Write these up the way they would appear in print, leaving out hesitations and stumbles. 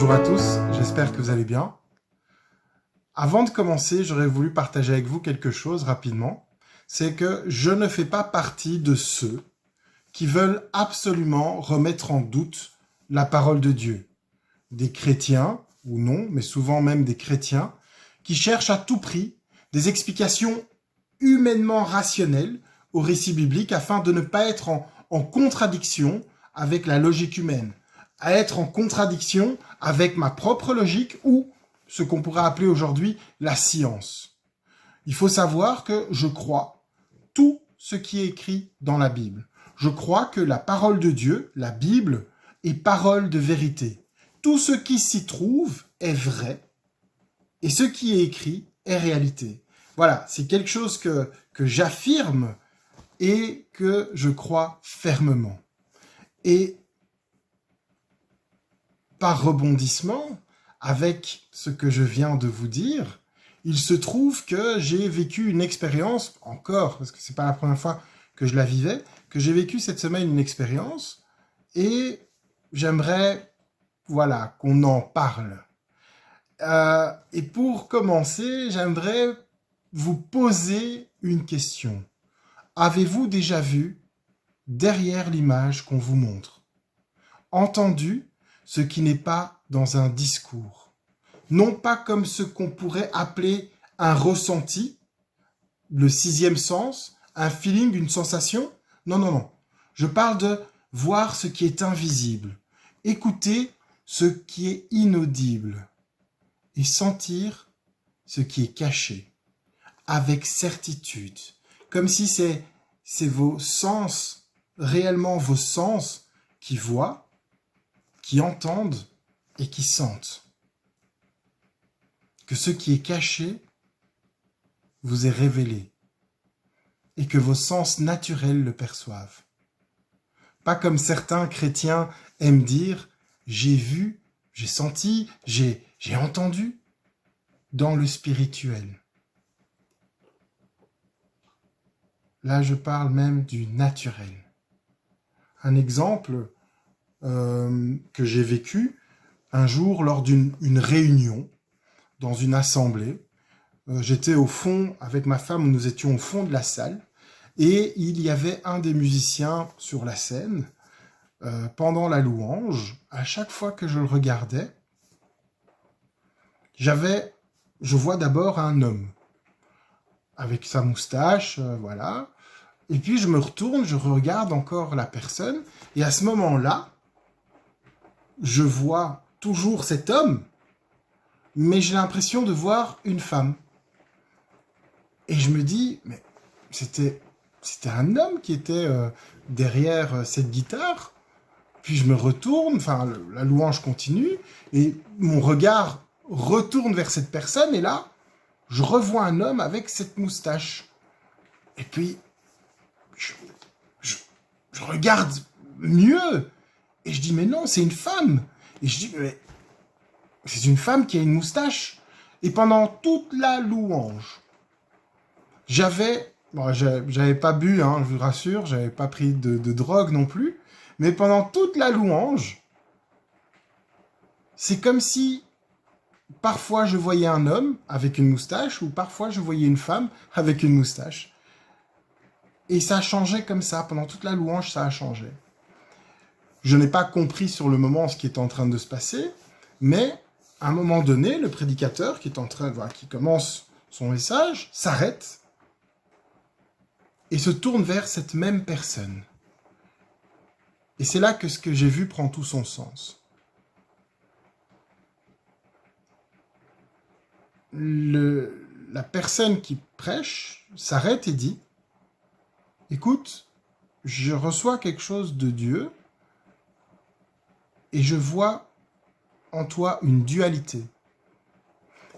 Bonjour à tous, j'espère que vous allez bien. Avant de commencer, j'aurais voulu partager avec vous quelque chose rapidement. C'est que je ne fais pas partie de ceux qui veulent absolument remettre en doute la parole de Dieu. Des chrétiens, ou non, mais souvent même des chrétiens, qui cherchent à tout prix des explications humainement rationnelles au récit biblique afin de ne pas être en contradiction avec la logique humaine, à être en contradiction avec ma propre logique ou ce qu'on pourrait appeler aujourd'hui la science. Il faut savoir que je crois tout ce qui est écrit dans la Bible. Je crois que la parole de Dieu, la Bible, est parole de vérité. Tout ce qui s'y trouve est vrai et ce qui est écrit est réalité. Voilà, c'est quelque chose que j'affirme et que je crois fermement. Et par rebondissement, avec ce que je viens de vous dire, il se trouve que j'ai vécu une expérience, encore, parce que c'est pas la première fois que je la vivais, que j'ai vécu cette semaine une expérience, et j'aimerais, voilà, qu'on en parle. Et pour commencer, j'aimerais vous poser une question. Avez-vous déjà vu derrière l'image qu'on vous montre? Entendu ce qui n'est pas dans un discours? Non pas comme ce qu'on pourrait appeler un ressenti, le sixième sens, un feeling, une sensation. Non, non, non. Je parle de voir ce qui est invisible, écouter ce qui est inaudible et sentir ce qui est caché, avec certitude, comme si c'est vos sens, réellement vos sens, qui voient, qui entendent et qui sentent. Que ce qui est caché vous est révélé et que vos sens naturels le perçoivent. Pas comme certains chrétiens aiment dire « j'ai vu, j'ai senti, j'ai entendu » dans le spirituel. Là, je parle même du naturel. Un exemple que j'ai vécu un jour lors d'une réunion dans une assemblée. J'étais au fond, avec ma femme, nous étions au fond de la salle, et il y avait un des musiciens sur la scène. Pendant la louange, à chaque fois que je le regardais, je vois d'abord un homme, avec sa moustache, voilà, et puis je me retourne, je regarde encore la personne, et à ce moment-là, je vois toujours cet homme, mais j'ai l'impression de voir une femme. Et je me dis, mais c'était un homme qui était derrière cette guitare. Puis je me retourne, enfin la louange continue, et mon regard retourne vers cette personne, et là, je revois un homme avec cette moustache. Et puis, je regarde mieux, et je dis, mais non, c'est une femme. Et je dis, mais c'est une femme qui a une moustache. Et pendant toute la louange, j'avais pas bu, hein, je vous rassure, j'avais pas pris de drogue non plus, mais pendant toute la louange, c'est comme si parfois je voyais un homme avec une moustache ou parfois je voyais une femme avec une moustache. Et ça changeait comme ça, pendant toute la louange, ça a changé. Je n'ai pas compris sur le moment ce qui est en train de se passer, mais à un moment donné, le prédicateur qui commence son message s'arrête et se tourne vers cette même personne. Et c'est là que ce que j'ai vu prend tout son sens. La personne qui prêche s'arrête et dit « Écoute, je reçois quelque chose de Dieu et je vois en toi une dualité. »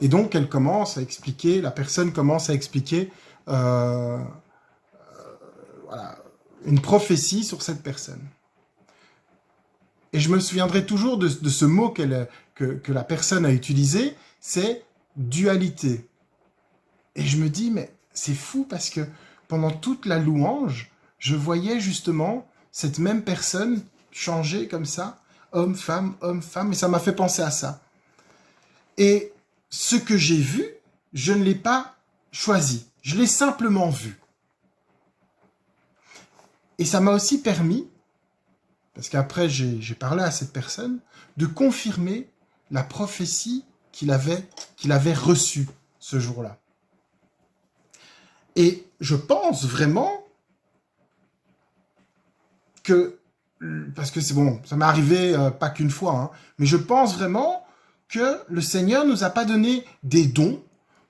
Et donc elle commence à expliquer, la personne commence à expliquer une prophétie sur cette personne. Et je me souviendrai toujours de ce mot que la personne a utilisé, c'est dualité. Et je me dis, mais c'est fou parce que pendant toute la louange, je voyais justement cette même personne changer comme ça homme, femme, et ça m'a fait penser à ça. Et ce que j'ai vu, je ne l'ai pas choisi, je l'ai simplement vu. Et ça m'a aussi permis, parce qu'après j'ai parlé à cette personne, de confirmer la prophétie qu'il avait reçue ce jour-là. Et je pense vraiment que, parce que c'est bon, ça m'est arrivé pas qu'une fois, hein, mais je pense vraiment que le Seigneur nous a pas donné des dons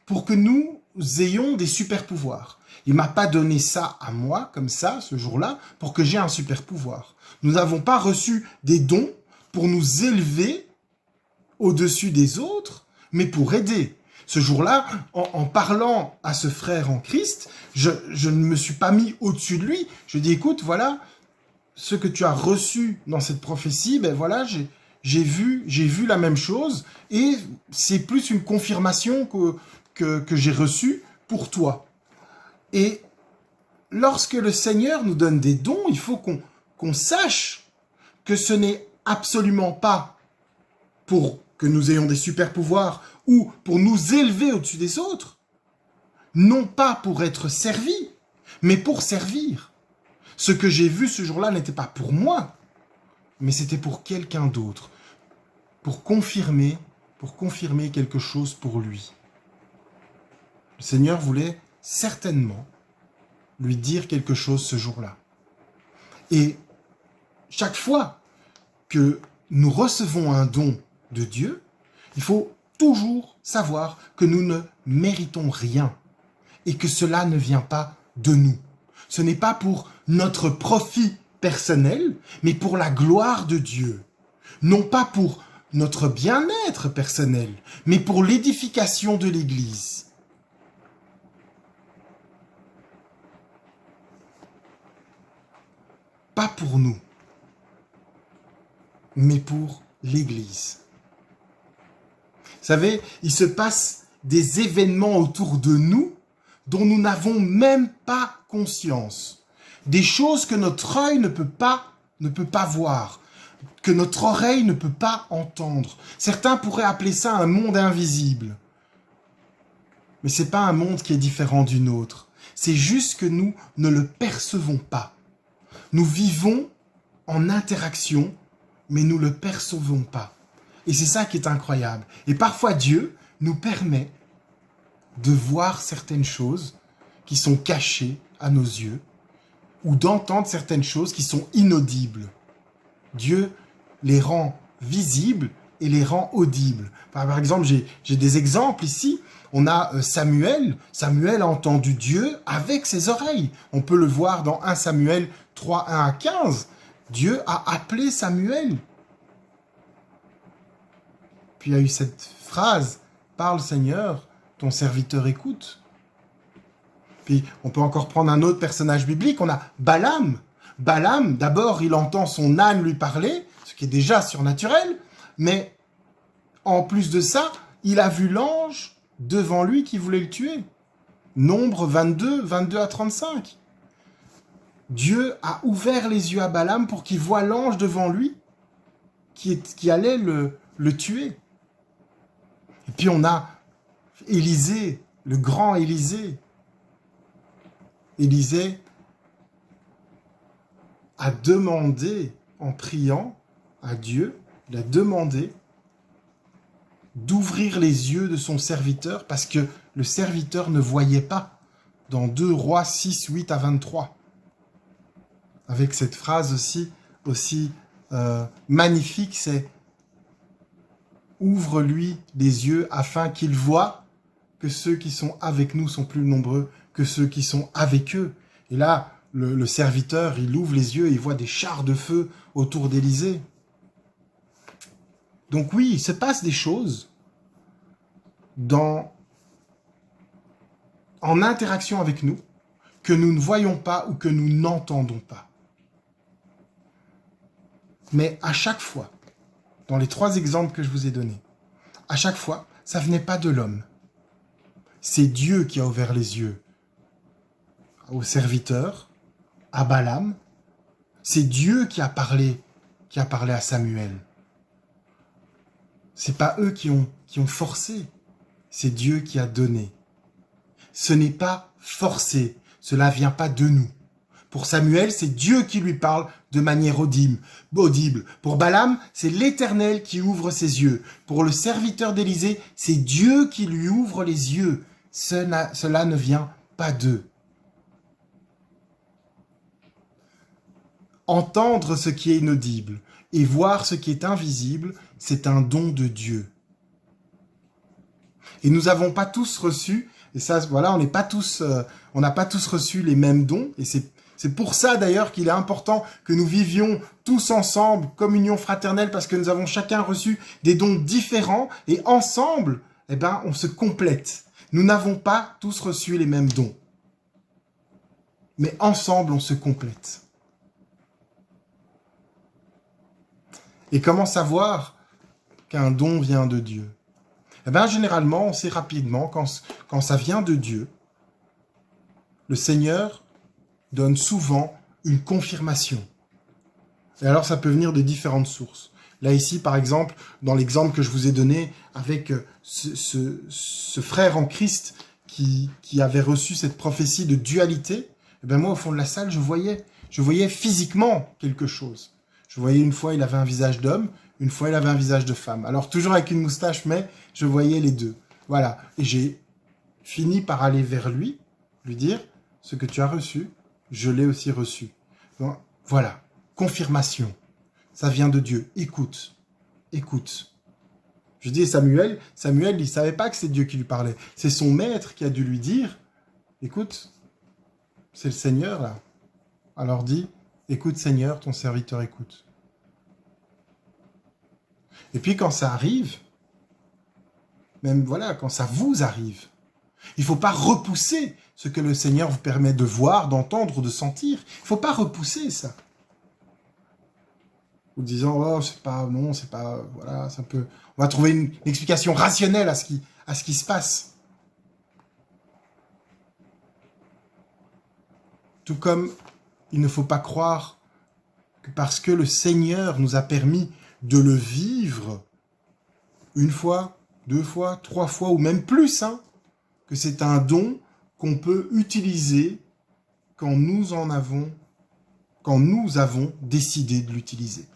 pour que nous ayons des super pouvoirs. Il m'a pas donné ça à moi, comme ça, ce jour-là, pour que j'ai un super pouvoir. Nous n'avons pas reçu des dons pour nous élever au-dessus des autres, mais pour aider. Ce jour-là, en parlant à ce frère en Christ, je ne me suis pas mis au-dessus de lui. Je dis, écoute, voilà, ce que tu as reçu dans cette prophétie, ben voilà, j'ai vu la même chose, et c'est plus une confirmation que j'ai reçue pour toi. Et lorsque le Seigneur nous donne des dons, il faut qu'on sache que ce n'est absolument pas pour que nous ayons des super pouvoirs ou pour nous élever au-dessus des autres, non pas pour être servis, mais pour servir. Ce que j'ai vu ce jour-là n'était pas pour moi, mais c'était pour quelqu'un d'autre, pour confirmer quelque chose pour lui. Le Seigneur voulait certainement lui dire quelque chose ce jour-là. Et chaque fois que nous recevons un don de Dieu, il faut toujours savoir que nous ne méritons rien et que cela ne vient pas de nous. Ce n'est pas pour notre profit personnel, mais pour la gloire de Dieu. Non pas pour notre bien-être personnel, mais pour l'édification de l'Église. Pas pour nous, mais pour l'Église. Vous savez, il se passe des événements autour de nous dont nous n'avons même pas conscience. Des choses que notre œil ne peut pas voir, que notre oreille ne peut pas entendre. Certains pourraient appeler ça un monde invisible. Mais ce n'est pas un monde qui est différent du nôtre. C'est juste que nous ne le percevons pas. Nous vivons en interaction, mais nous ne le percevons pas. Et c'est ça qui est incroyable. Et parfois Dieu nous permet de voir certaines choses qui sont cachées à nos yeux, ou d'entendre certaines choses qui sont inaudibles. Dieu les rend visibles et les rend audibles. Par exemple, j'ai des exemples ici. On a Samuel. Samuel a entendu Dieu avec ses oreilles. On peut le voir dans 1 Samuel 3, 1 à 15. Dieu a appelé Samuel. Puis il y a eu cette phrase, « Parle Seigneur, ton serviteur écoute ». Puis on peut encore prendre un autre personnage biblique, on a Balaam. Balaam, d'abord, il entend son âne lui parler, ce qui est déjà surnaturel, mais en plus de ça, il a vu l'ange devant lui qui voulait le tuer. Nombre 22, 22 à 35. Dieu a ouvert les yeux à Balaam pour qu'il voie l'ange devant lui qui allait le tuer. Et puis on a Élisée, le grand Élisée. Élisée a demandé, en priant à Dieu, il a demandé d'ouvrir les yeux de son serviteur parce que le serviteur ne voyait pas dans 2 Rois 6, 8 à 23. Avec cette phrase aussi magnifique, c'est « Ouvre-lui les yeux afin qu'il voie que ceux qui sont avec nous sont plus nombreux que ceux qui sont avec eux. » Et là, le serviteur, il ouvre les yeux et il voit des chars de feu autour d'Élisée. Donc oui, il se passe des choses en interaction avec nous que nous ne voyons pas ou que nous n'entendons pas. Mais à chaque fois, dans les 3 exemples que je vous ai donnés, à chaque fois, ça ne venait pas de l'homme. C'est Dieu qui a ouvert les yeux au serviteur, à Balaam. C'est Dieu qui a parlé à Samuel. C'est pas eux qui ont forcé, c'est Dieu qui a donné. Ce n'est pas forcé, cela vient pas de nous. Pour Samuel, c'est Dieu qui lui parle de manière audible. Pour Balaam, c'est l'Éternel qui ouvre ses yeux. Pour le serviteur d'Élisée, c'est Dieu qui lui ouvre les yeux. Cela ne vient pas d'eux. Entendre ce qui est inaudible et voir ce qui est invisible, c'est un don de Dieu. Et nous n'avons pas tous reçu, et ça, voilà, on n'a pas tous reçu les mêmes dons, et c'est pour ça d'ailleurs qu'il est important que nous vivions tous ensemble, communion fraternelle, parce que nous avons chacun reçu des dons différents, et ensemble, on se complète. Nous n'avons pas tous reçu les mêmes dons, mais ensemble, on se complète. Et comment savoir qu'un don vient de Dieu? Généralement, on sait rapidement quand ça vient de Dieu. Le Seigneur donne souvent une confirmation. Et alors, ça peut venir de différentes sources. Là, ici, par exemple, dans l'exemple que je vous ai donné avec ce frère en Christ qui avait reçu cette prophétie de dualité, moi, au fond de la salle, je voyais physiquement quelque chose. Je voyais une fois, il avait un visage d'homme, une fois, il avait un visage de femme. Alors, toujours avec une moustache, mais je voyais les deux. Voilà. Et j'ai fini par aller vers lui dire, ce que tu as reçu, je l'ai aussi reçu. Donc, voilà. Confirmation. Ça vient de Dieu. Écoute. Je dis Samuel, il savait pas que c'est Dieu qui lui parlait. C'est son maître qui a dû lui dire, écoute, c'est le Seigneur là. Alors dis, écoute Seigneur, ton serviteur écoute. Et puis quand ça arrive, même voilà, quand ça vous arrive, il ne faut pas repousser ce que le Seigneur vous permet de voir, d'entendre ou de sentir. Il ne faut pas repousser ça. Ou disant, oh, c'est pas, voilà, ça peut... On va trouver une explication rationnelle à ce qui se passe. Tout comme il ne faut pas croire que parce que le Seigneur nous a permis de le vivre une fois, 2 fois, 3 fois ou même plus, que c'est un don qu'on peut utiliser quand nous avons décidé de l'utiliser.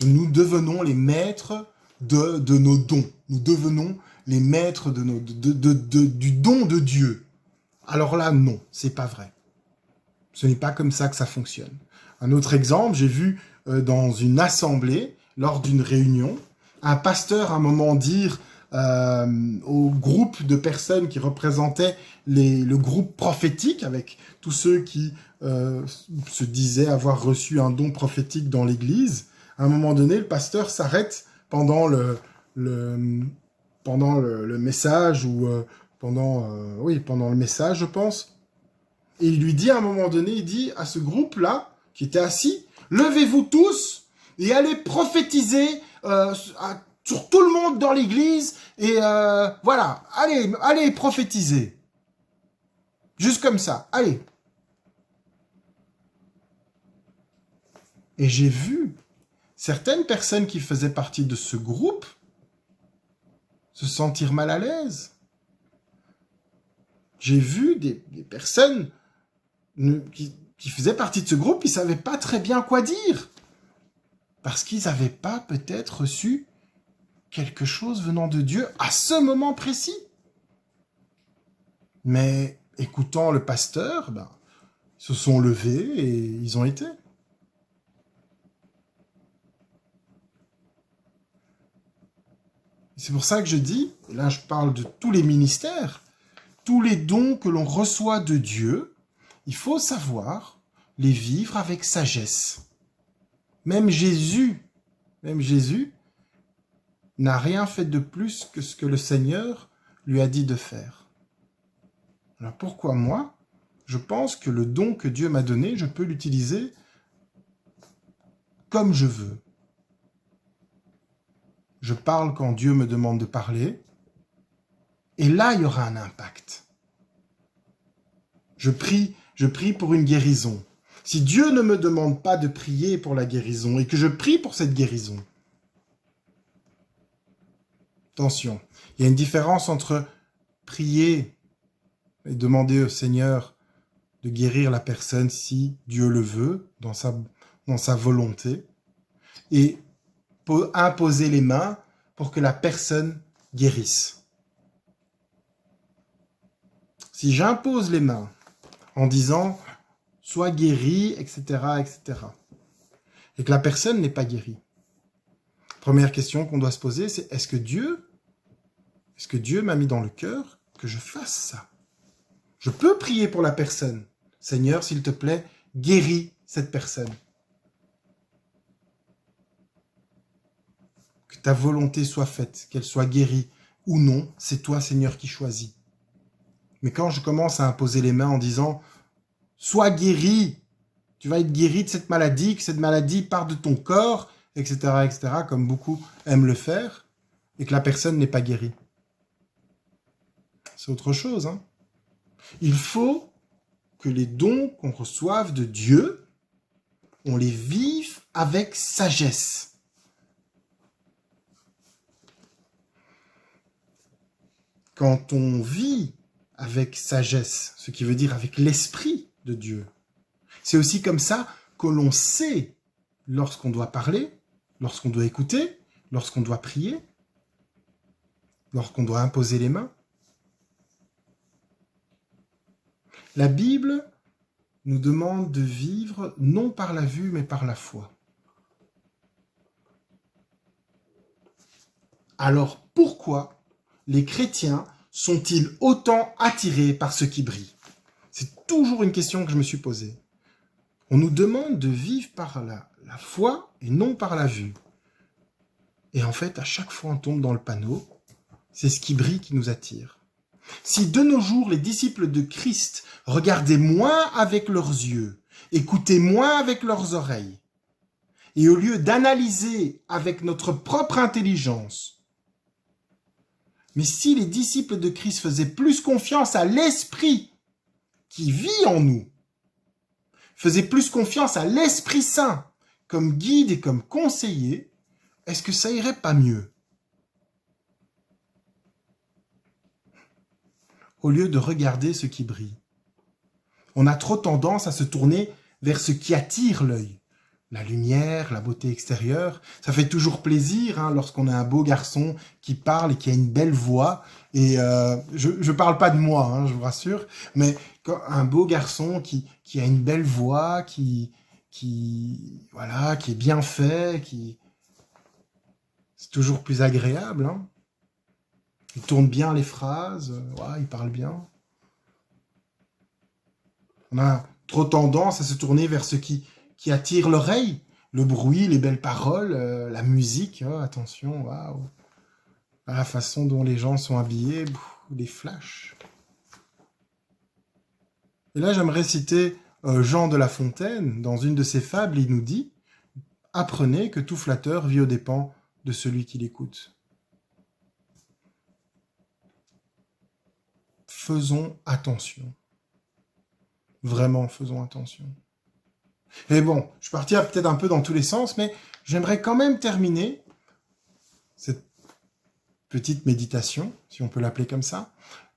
Nous devenons les maîtres de nos dons. Nous devenons les maîtres du don de Dieu. Alors là, non, c'est pas vrai. Ce n'est pas comme ça que ça fonctionne. Un autre exemple, j'ai vu dans une assemblée, lors d'une réunion, un pasteur à un moment dire au groupe de personnes qui représentaient le groupe prophétique, avec tous ceux qui se disaient avoir reçu un don prophétique dans l'église, à un moment donné, le pasteur s'arrête pendant le message, ou pendant le message, je pense, et il lui dit à un moment donné, il dit à ce groupe-là, qui était assis, « Levez-vous tous et allez prophétiser sur tout le monde dans l'église, et voilà, allez prophétiser. Juste comme ça, allez. » Et j'ai vu certaines personnes qui faisaient partie de ce groupe se sentir mal à l'aise. J'ai vu des personnes qui faisaient partie de ce groupe, ils ne savaient pas très bien quoi dire. Parce qu'ils n'avaient pas peut-être reçu quelque chose venant de Dieu à ce moment précis. Mais écoutant le pasteur, ils se sont levés et ils ont été. C'est pour ça que je dis, et là je parle de tous les ministères, tous les dons que l'on reçoit de Dieu, il faut savoir les vivre avec sagesse. Même Jésus n'a rien fait de plus que ce que le Seigneur lui a dit de faire. Alors pourquoi moi, je pense que le don que Dieu m'a donné, je peux l'utiliser comme je veux. Je parle quand Dieu me demande de parler, et là, il y aura un impact. Je prie pour une guérison. Si Dieu ne me demande pas de prier pour la guérison, et que je prie pour cette guérison, Attention, il y a une différence entre prier et demander au Seigneur de guérir la personne si Dieu le veut, dans sa volonté, et imposer les mains pour que la personne guérisse. Si j'impose les mains en disant « sois guéri », etc., etc., et que la personne n'est pas guérie, première question qu'on doit se poser, c'est est-ce que Dieu m'a mis dans le cœur que je fasse ça? Je peux prier pour la personne. Seigneur, s'il te plaît, guéris cette personne. Que ta volonté soit faite, qu'elle soit guérie ou non, c'est toi, Seigneur, qui choisis. Mais quand je commence à imposer les mains en disant « sois guéri, tu vas être guéri de cette maladie, que cette maladie parte de ton corps », etc., etc., comme beaucoup aiment le faire, et que la personne n'est pas guérie. C'est autre chose, hein. Il faut que les dons qu'on reçoive de Dieu, on les vive avec sagesse. Quand on vit avec sagesse, ce qui veut dire avec l'esprit de Dieu, c'est aussi comme ça que l'on sait lorsqu'on doit parler, lorsqu'on doit écouter, lorsqu'on doit prier, lorsqu'on doit imposer les mains. La Bible nous demande de vivre non par la vue, mais par la foi. Alors pourquoi les chrétiens sont-ils autant attirés par ce qui brille? C'est toujours une question que je me suis posée. On nous demande de vivre par la foi et non par la vue. Et en fait, à chaque fois on tombe dans le panneau, c'est ce qui brille qui nous attire. Si de nos jours, les disciples de Christ regardaient moins avec leurs yeux, écoutaient moins avec leurs oreilles, et au lieu d'analyser avec notre propre intelligence, mais si les disciples de Christ faisaient plus confiance à l'Esprit qui vit en nous, faisaient plus confiance à l'Esprit Saint comme guide et comme conseiller, est-ce que ça irait pas mieux? Au lieu de regarder ce qui brille. On a trop tendance à se tourner vers ce qui attire l'œil. La lumière, la beauté extérieure, ça fait toujours plaisir hein, lorsqu'on a un beau garçon qui parle et qui a une belle voix. Et je parle pas de moi, hein, je vous rassure, mais un beau garçon qui a une belle voix, qui est bien fait, c'est toujours plus agréable. Hein. Il tourne bien les phrases, il parle bien. On a trop tendance à se tourner vers ce qui attire l'oreille, le bruit, les belles paroles, la musique, attention, waouh, la façon dont les gens sont habillés, les flashs. Et là, j'aimerais citer Jean de La Fontaine, dans une de ses fables, il nous dit « Apprenez que tout flatteur vit aux dépens de celui qui l'écoute ». Faisons attention. Vraiment, faisons attention. Et bon, je suis parti peut-être un peu dans tous les sens, mais j'aimerais quand même terminer cette petite méditation, si on peut l'appeler comme ça,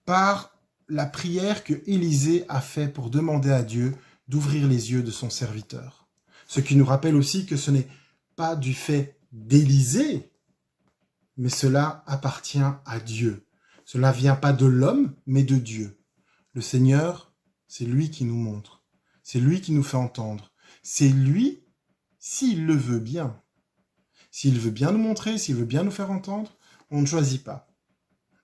par la prière que Élisée a fait pour demander à Dieu d'ouvrir les yeux de son serviteur. Ce qui nous rappelle aussi que ce n'est pas du fait d'Élisée, mais cela appartient à Dieu. Cela vient pas de l'homme, mais de Dieu. Le Seigneur, c'est lui qui nous montre. C'est lui qui nous fait entendre. C'est lui, s'il le veut bien. S'il veut bien nous montrer, s'il veut bien nous faire entendre, on ne choisit pas.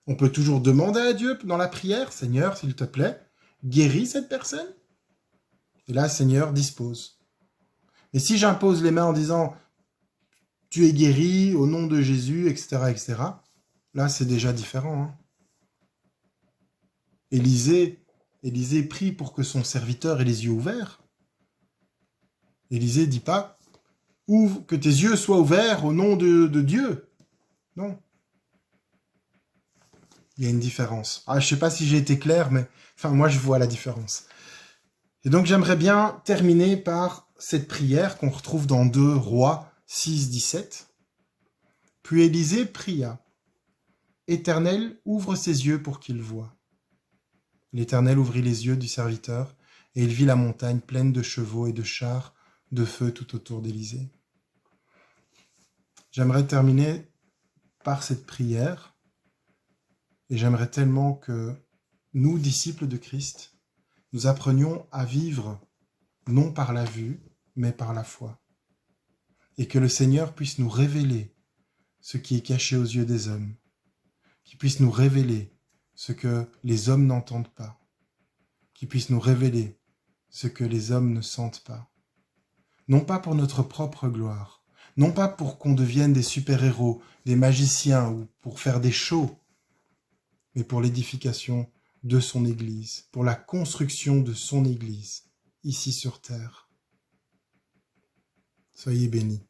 On peut toujours demander à Dieu dans la prière, « Seigneur, s'il te plaît, guéris cette personne ». Et là, Seigneur, dispose. Mais si j'impose les mains en disant « Tu es guéri au nom de Jésus », etc., etc., là, c'est déjà différent. Hein. Élisée prie pour que son serviteur ait les yeux ouverts. Élisée dit pas « Ouvre, que tes yeux soient ouverts au nom de Dieu ». Non. Il y a une différence. Je ne sais pas si j'ai été clair, mais moi, je vois la différence. Et donc, j'aimerais bien terminer par cette prière qu'on retrouve dans 2 Rois 6, 17. Puis Élisée pria. Éternel, ouvre ses yeux pour qu'il voie. L'Éternel ouvrit les yeux du serviteur, et il vit la montagne pleine de chevaux et de chars de feu tout autour d'Élysée. J'aimerais terminer par cette prière, et j'aimerais tellement que nous, disciples de Christ, nous apprenions à vivre non par la vue, mais par la foi. Et que le Seigneur puisse nous révéler ce qui est caché aux yeux des hommes, qu'il puisse nous révéler ce que les hommes n'entendent pas, qu'il puisse nous révéler ce que les hommes ne sentent pas. Non pas pour notre propre gloire, non pas pour qu'on devienne des super-héros, des magiciens ou pour faire des shows, mais pour l'édification de son Église, pour la construction de son Église, ici sur terre. Soyez bénis.